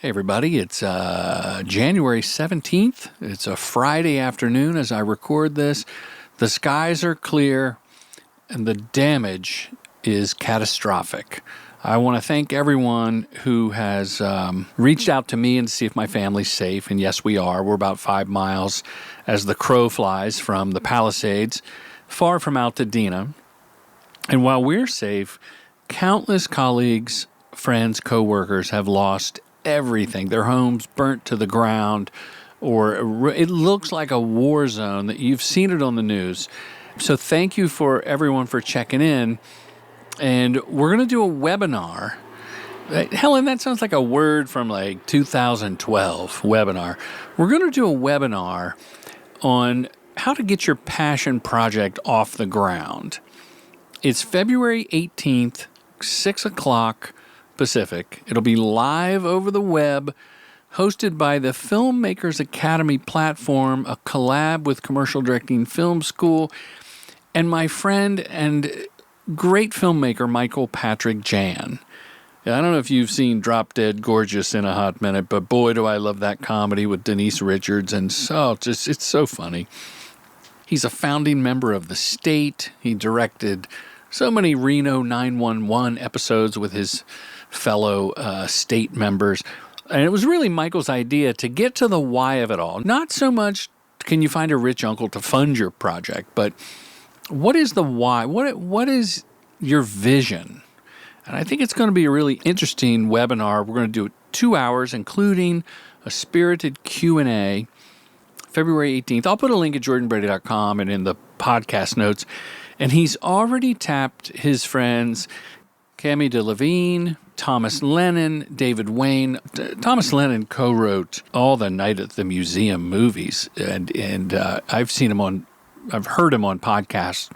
Hey everybody, it's January 17th. It's a Friday afternoon as I record this. The skies are clear and the damage is catastrophic. I want to thank everyone who has reached out to me and see if my family's safe. And yes, we are. We're about 5 miles as the crow flies from the Palisades, far from Altadena. And while we're safe, countless colleagues, friends, co-workers have lost everything. Their homes burnt to the ground, or it looks like a war zone that you've seen it on the news. So thank you for everyone for checking in. And we're going to do a webinar. Helen, that sounds like a word from like 2012, webinar. We're going to do a webinar on how to get your passion project off the ground. It's February 18th, 6 o'clock Pacific. It'll be live over the web, hosted by the Filmmakers Academy platform, a collab with Commercial Directing Film School, and my friend and great filmmaker, Michael Patrick Jan. I don't know if you've seen Drop Dead Gorgeous in a hot minute, but boy, do I love that comedy with Denise Richards, and it's so funny. He's a founding member of The State. He directed so many Reno 911 episodes with his fellow state members. And it was really Michael's idea to get to the why of it all. Not so much can you find a rich uncle to fund your project, but what is the why? What is your vision? And I think it's going to be a really interesting webinar. We're going to do it 2 hours, including a spirited Q&A, February 18th. I'll put a link at jordanbrady.com and in the podcast notes. And he's already tapped his friends, Cami, Delavigne, Thomas Lennon, David Wain. Thomas Lennon co-wrote all the Night at the Museum movies, and I've heard him on podcasts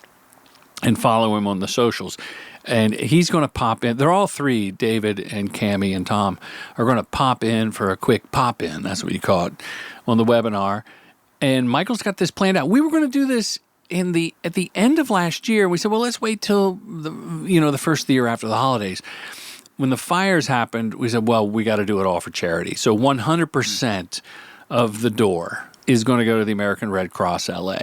and follow him on the socials. And he's going to pop in. They're all three, David and Cami and Tom, are going to pop in for a quick pop-in, that's what you call it, on the webinar. And Michael's got this planned out. We were going to do this at the end of last year. We said, well, let's wait till the first of the year after the holidays. When the fires happened, we said, well, we got to do it all for charity. So 100% of the door is going to go to the American Red Cross LA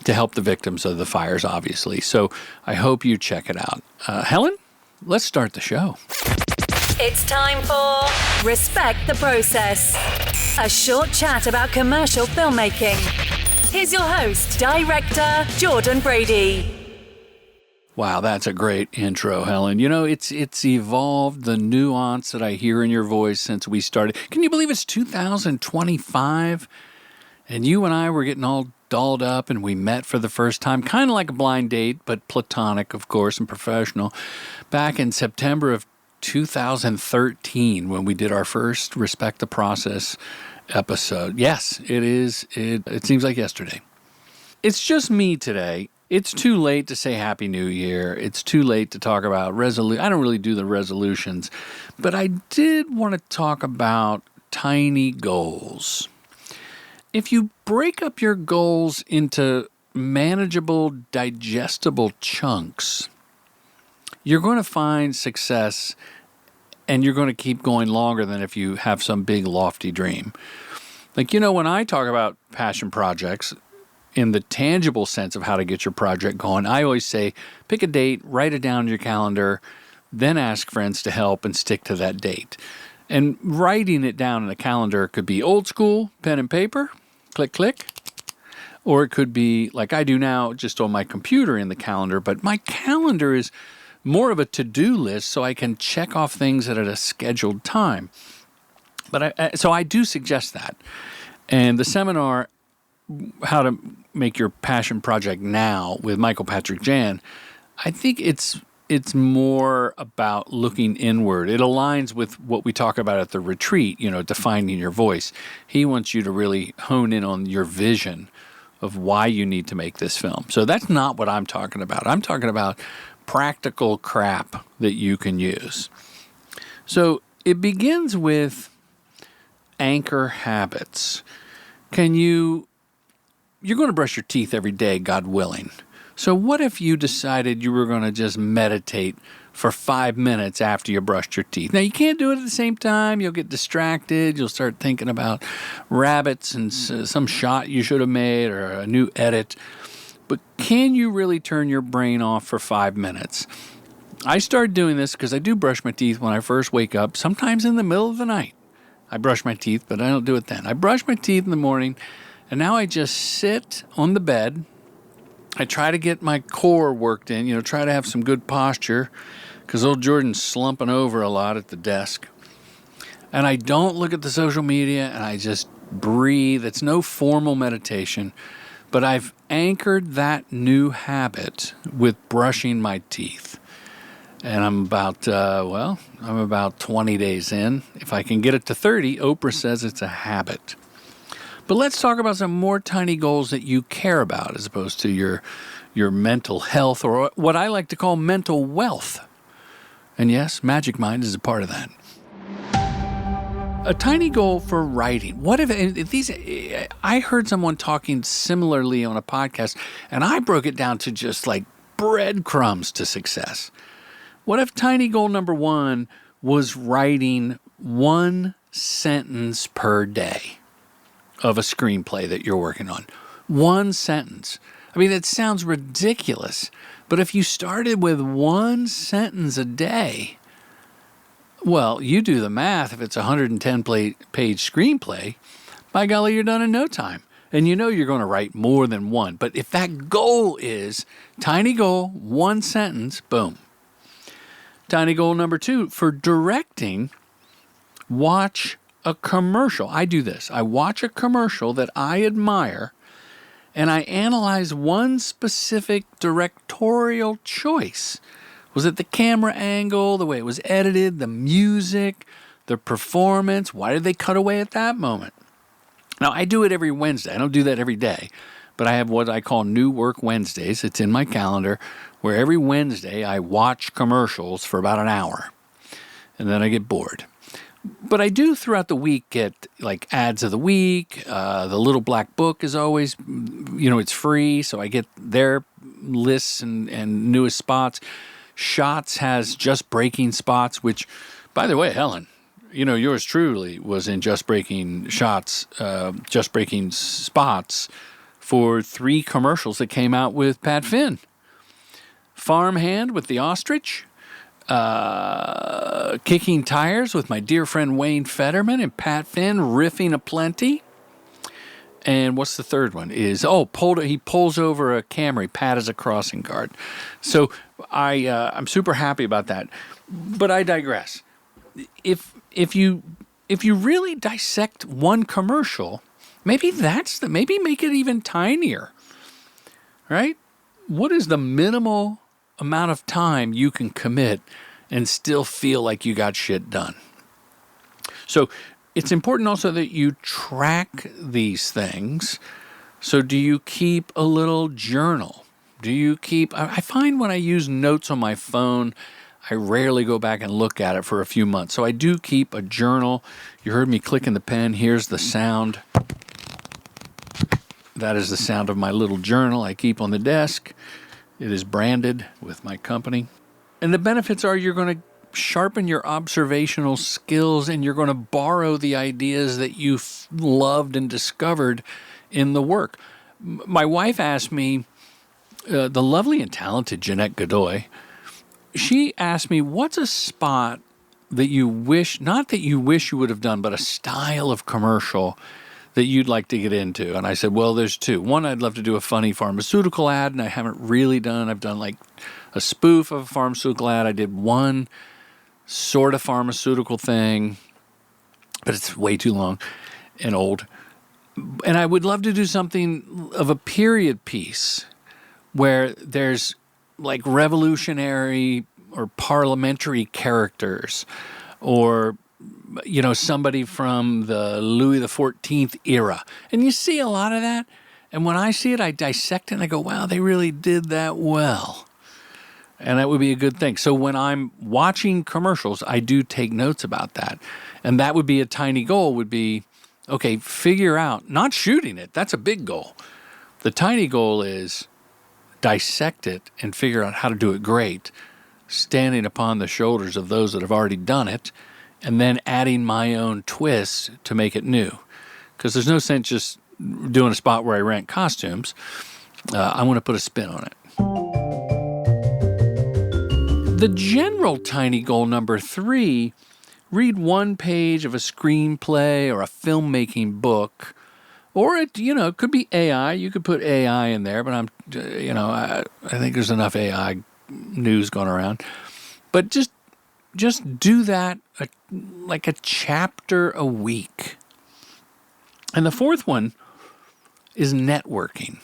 to help the victims of the fires, obviously. So I hope you check it out. Helen, let's start the show. It's time for Respect the Process, a short chat about commercial filmmaking. Here's your host, director Jordan Brady. Wow, that's a great intro, Helen. You know, it's evolved, the nuance that I hear in your voice since we started. Can you believe it's 2025? And you and I were getting all dolled up and we met for the first time, kind of like a blind date, but platonic, of course, and professional, back in September of 2013 when we did our first Respect the Process episode. Yes, it is. It seems like yesterday. It's just me today. It's too late to say Happy New Year. It's too late to talk about I don't really do the resolutions, but I did want to talk about tiny goals. If you break up your goals into manageable, digestible chunks, you're going to find success and you're going to keep going longer than if you have some big lofty dream. Like, when I talk about passion projects, in the tangible sense of how to get your project going, I always say, pick a date, write it down in your calendar, then ask friends to help and stick to that date. And writing it down in a calendar could be old school, pen and paper, click, click. Or it could be like I do now, just on my computer in the calendar. But my calendar is more of a to-do list so I can check off things at a scheduled time. But so I do suggest that. And the seminar, How to Make Your Passion Project Now with Michael Patrick Jan, I think it's more about looking inward. It aligns with what we talk about at the retreat, defining your voice. He wants you to really hone in on your vision of why you need to make this film. So that's not what I'm talking about. I'm talking about practical crap that you can use. So it begins with anchor habits. You're going to brush your teeth every day, God willing. So what if you decided you were going to just meditate for 5 minutes after you brushed your teeth. Now, you can't do it at the same time. You'll get distracted. You'll start thinking about rabbits and some shot you should have made or a new edit. But can you really turn your brain off for 5 minutes? I started doing this because I do brush my teeth when I first wake up, sometimes in the middle of the night. I brush my teeth, but I don't do it then. I brush my teeth in the morning, and now I just sit on the bed. I try to get my core worked in, try to have some good posture, because old Jordan's slumping over a lot at the desk. And I don't look at the social media, and I just breathe. It's no formal meditation, but I've anchored that new habit with brushing my teeth. And I'm about 20 days in. If I can get it to 30, Oprah says it's a habit. But let's talk about some more tiny goals that you care about as opposed to your mental health, or what I like to call mental wealth. And yes, Magic Mind is a part of that. A tiny goal for writing. What if these? I heard someone talking similarly on a podcast, and I broke it down to just like breadcrumbs to success. What if tiny goal number 1 was writing 1 sentence per day of a screenplay that you're working on? 1 sentence. I mean, it sounds ridiculous, but if you started with 1 sentence a day, well, you do the math. If it's a 110-page screenplay, by golly, you're done in no time. And you're going to write more than 1. But if that goal is tiny goal, 1 sentence, boom. Tiny goal number 2, for directing, watch a commercial. I do this. I watch a commercial that I admire, and I analyze one specific directorial choice. Was it the camera angle, the way it was edited, the music, the performance? Why did they cut away at that moment? Now, I do it every Wednesday. I don't do that every day, but I have what I call New Work Wednesdays. It's in my calendar, where every Wednesday I watch commercials for about an hour, and then I get bored. But I do throughout the week get like ads of the week. The Little Black Book is always, it's free, so I get their lists and newest spots. Shots has Just Breaking spots, which, by the way, Helen, yours truly was in Just Breaking spots for 3 commercials that came out with Pat Finn. Farmhand with the ostrich, Kicking Tires with my dear friend Wayne Fetterman and Pat Finn riffing aplenty. And what's the third one? He pulls over a Camry. Pat is a crossing guard. So I'm super happy about that. But I digress. If you really dissect one commercial, maybe make it even tinier, right? What is the minimal amount of time you can commit and still feel like you got shit done? So it's important also that you track these things. So do you keep a little journal? I find when I use notes on my phone, I rarely go back and look at it for a few months. So I do keep a journal. You heard me clicking the pen. Here's the sound. That is the sound of my little journal I keep on the desk. It is branded with my company. And the benefits are you're going to sharpen your observational skills, and you're going to borrow the ideas that you've loved and discovered in the work. My wife asked me, the lovely and talented Jeanette Godoy, she asked me, what's a spot that you wish, not that you wish you would have done, but a style of commercial that you'd like to get into? And I said, well, there's 2. One, I'd love to do a funny pharmaceutical ad, and I haven't really done. I've done like a spoof of a pharmaceutical ad. I did one sort of pharmaceutical thing, but it's way too long and old. And I would love to do something of a period piece where there's like revolutionary or parliamentary characters, or somebody from the Louis XIV era. And you see a lot of that. And when I see it, I dissect it and I go, wow, they really did that well. And that would be a good thing. So when I'm watching commercials, I do take notes about that. And that would be a tiny goal, would be, okay, figure out, not shooting it. That's a big goal. The tiny goal is dissect it and figure out how to do it great. standing upon the shoulders of those that have already done it, and then adding my own twist to make it new. Because there's no sense just doing a spot where I rent costumes. I want to put a spin on it. The general tiny goal number 3, read one page of a screenplay or a filmmaking book. Or it could be AI. You could put AI in there, but I think there's enough AI news going around. But just do that like a chapter a week. And the fourth one is networking.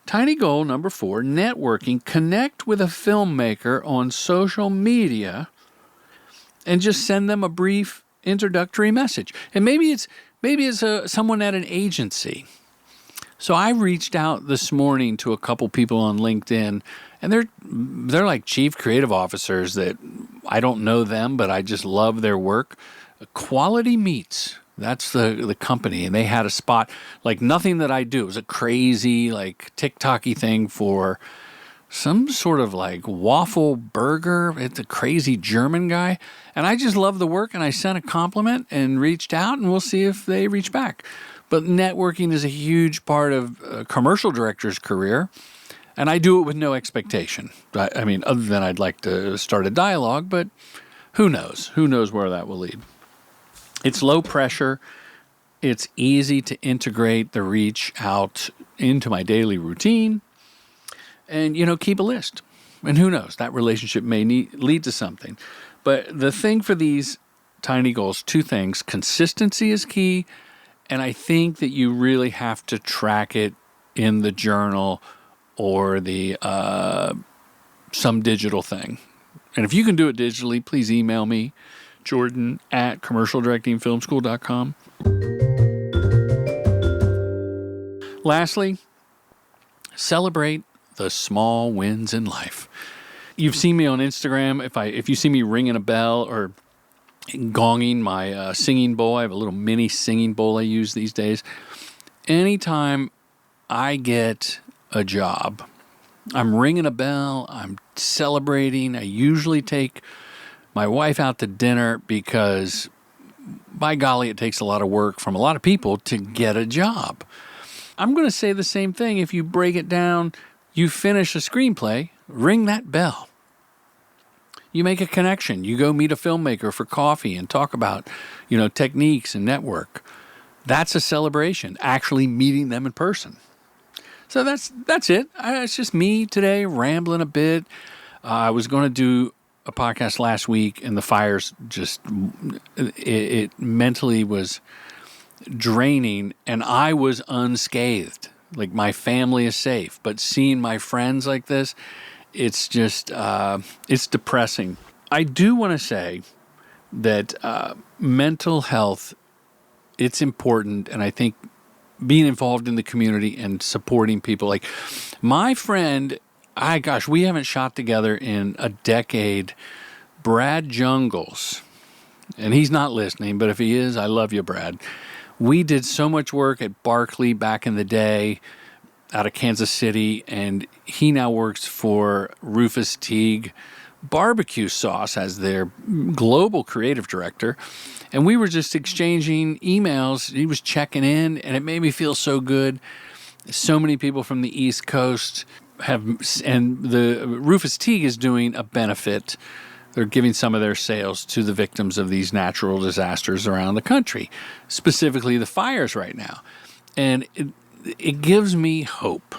Tiny goal number 4, networking. Connect with a filmmaker on social media and just send them a brief introductory message. And maybe it's someone at an agency. So I reached out this morning to a couple people on LinkedIn, and they're like chief creative officers that I don't know them, but I just love their work. Quality Meats, that's the company, and they had a spot like nothing that I do. It was a crazy like TikTok-y thing for some sort of like waffle burger. It's a crazy German guy. And I just love the work, and I sent a compliment and reached out, and we'll see if they reach back. But networking is a huge part of a commercial director's career, and I do it with no expectation. I mean, other than I'd like to start a dialogue, but who knows? Who knows where that will lead? It's low pressure. It's easy to integrate the reach out into my daily routine. And, keep a list. And who knows, that relationship may lead to something. But the thing for these tiny goals, 2 things. Consistency is key. And I think that you really have to track it in the journal or the some digital thing. And if you can do it digitally, please email me, Jordan at commercialdirectingfilmschool.com. Lastly, celebrate the small wins in life. You've seen me on Instagram. If you see me ringing a bell or gonging my singing bowl, I have a little mini singing bowl I use these days. Anytime I get a job, I'm ringing a bell, I'm celebrating. I usually take my wife out to dinner because, by golly, it takes a lot of work from a lot of people to get a job. I'm going to say the same thing. If you break it down, you finish a screenplay, ring that bell. You make a connection. You go meet a filmmaker for coffee and talk about, techniques and network. That's a celebration, actually meeting them in person. So that's it. It's just me today rambling a bit. I was going to do a podcast last week, and the fires just, it mentally was draining, and I was unscathed. Like, my family is safe, but seeing my friends like this, it's just, it's depressing. I do want to say that mental health, it's important, and I think being involved in the community and supporting people. Like, my friend, we haven't shot together in a decade, Brad Jungles, and he's not listening, but if he is, I love you, Brad. We did so much work at Barclay back in the day out of Kansas City, and he now works for Rufus Teague Barbecue Sauce as their global creative director. And we were just exchanging emails. He was checking in, and it made me feel so good. So many people from the East Coast and the Rufus Teague is doing a benefit. They're giving some of their sales to the victims of these natural disasters around the country, specifically the fires right now. And it gives me hope.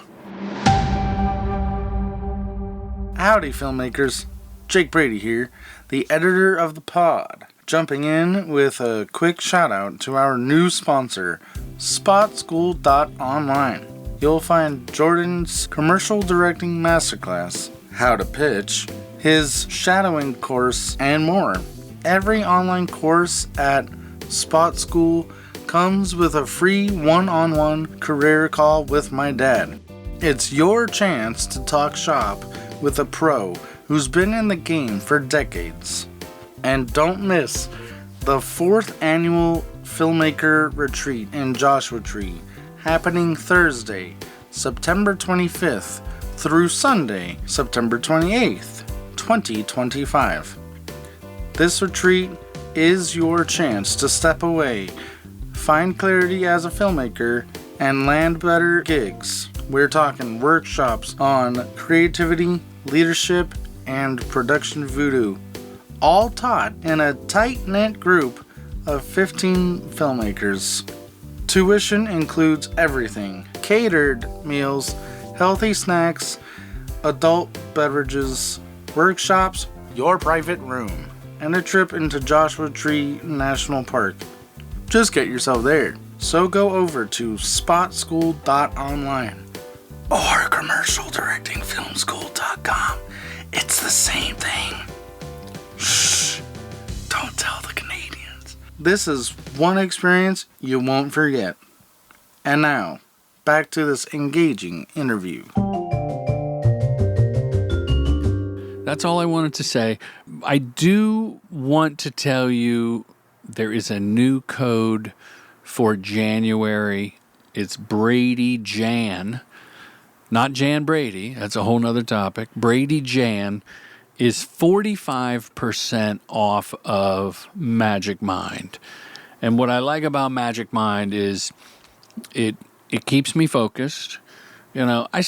Howdy, filmmakers. Jake Brady here, the editor of the pod, jumping in with a quick shout out to our new sponsor, spotschool.online. You'll find Jordan's commercial directing masterclass, How to Pitch, his shadowing course, and more. Every online course at Spot School comes with a free one-on-one career call with my dad. It's your chance to talk shop with a pro who's been in the game for decades. And don't miss the 4th annual Filmmaker Retreat in Joshua Tree, happening Thursday, September 25th through Sunday, September 28th. 2025. This retreat is your chance to step away, find clarity as a filmmaker, and land better gigs. We're talking workshops on creativity, leadership, and production voodoo, all taught in a tight-knit group of 15 filmmakers. Tuition includes everything: catered meals, healthy snacks, adult beverages, workshops, your private room, and a trip into Joshua Tree National Park. Just get yourself there. So go over to spotschool.online or commercialdirectingfilmschool.com. It's the same thing. Shh, don't tell the Canadians. This is one experience you won't forget. And now, back to this engaging interview. That's all I wanted to say. I do want to tell you there is a new code for January. It's Brady Jan. Not Jan Brady. That's a whole nother topic. Brady Jan is 45% off of Magic Mind. And what I like about Magic Mind is it keeps me focused. You know, I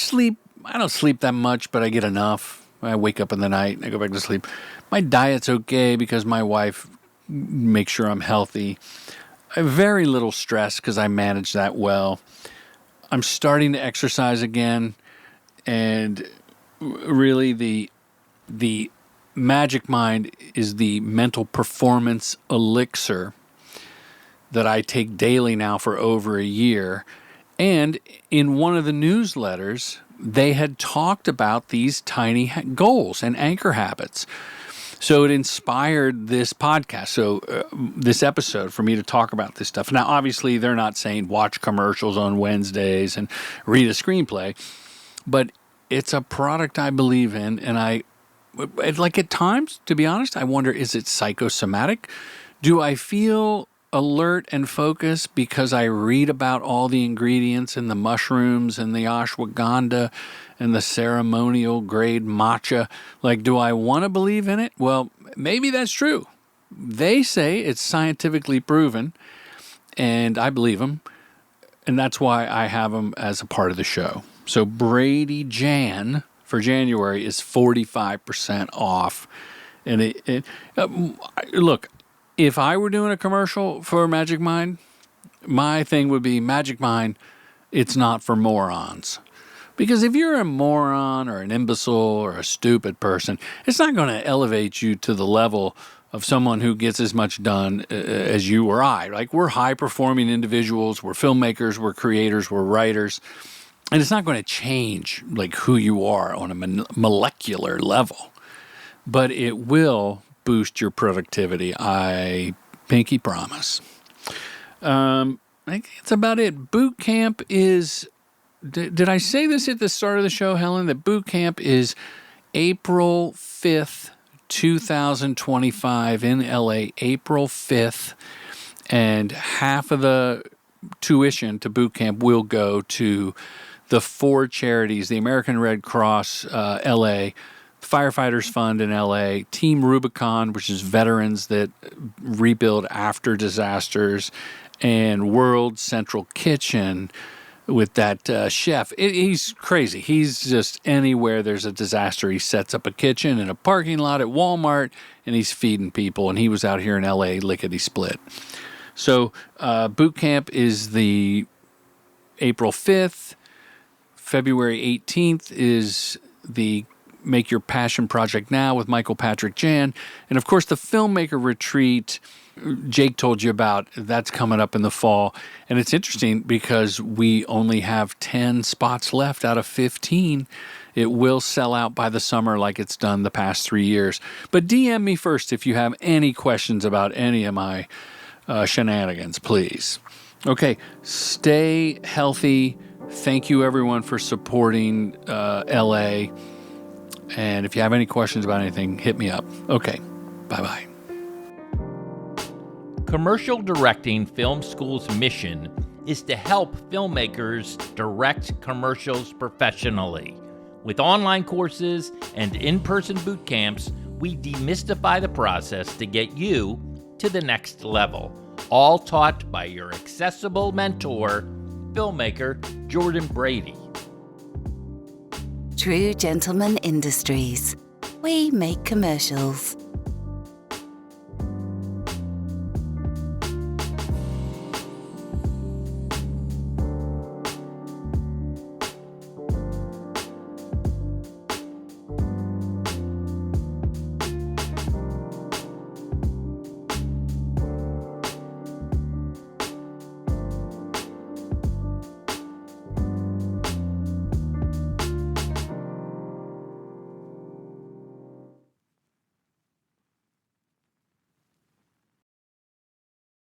don't sleep that much, but I get enough. I wake up in the night and I go back to sleep. My diet's okay because my wife makes sure I'm healthy. I have very little stress because I manage that well. I'm starting to exercise again, and really the Magic Mind is the mental performance elixir that I take daily now for over a year. And in one of the newsletters, they had talked about these tiny goals and anchor habits. So it inspired this podcast, this episode, for me to talk about this stuff. Now, obviously, they're not saying watch commercials on Wednesdays and read a screenplay, but it's a product I believe in, and like at times, to be honest, I wonder, is it psychosomatic? Do I feel alert and focused because I read about all the ingredients and the mushrooms and the ashwagandha and the ceremonial grade matcha? Like, do I want to believe in it? Well, maybe that's true. They say it's scientifically proven, and I believe them, and that's why I have them as a part of the show. So Brady Jan for January is 45% off. And look, if I were doing a commercial for Magic Mind, my thing would be Magic Mind, it's not for morons. Because if you're a moron or an imbecile or a stupid person, it's not going to elevate you to the level of someone who gets as much done as you or I. Like, we're high-performing individuals, we're filmmakers, we're creators, we're writers, and it's not going to change like who you are on a molecular level. But it will boost your productivity. I pinky promise. I think that's about it. Boot camp is... Did I say this at the start of the show, Helen, that boot camp is April 5th, 2025 in LA, April 5th, and half of the tuition to boot camp will go to the 4 charities: the American Red Cross, LA, Firefighters Fund in LA, Team Rubicon, which is veterans that rebuild after disasters, and World Central Kitchen with that chef. He's crazy. He's just anywhere there's a disaster, he sets up a kitchen in a parking lot at Walmart, and he's feeding people, and he was out here in LA lickety-split. So boot camp is the April 5th. February 18th is the Make Your Passion Project Now with Michael Patrick Jan. And, of course, the Filmmaker Retreat Jake told you about, that's coming up in the fall. And it's interesting because we only have 10 spots left out of 15. It will sell out by the summer like it's done the past 3 years. But DM me first if you have any questions about any of my shenanigans, please. Okay, stay healthy. Thank you, everyone, for supporting LA. And if you have any questions about anything, hit me up. Okay, bye-bye. Commercial Directing Film School's mission is to help filmmakers direct commercials professionally. With online courses and in-person boot camps, we demystify the process to get you to the next level, all taught by your accessible mentor, filmmaker Jordan Brady. True Gentleman Industries. We make commercials.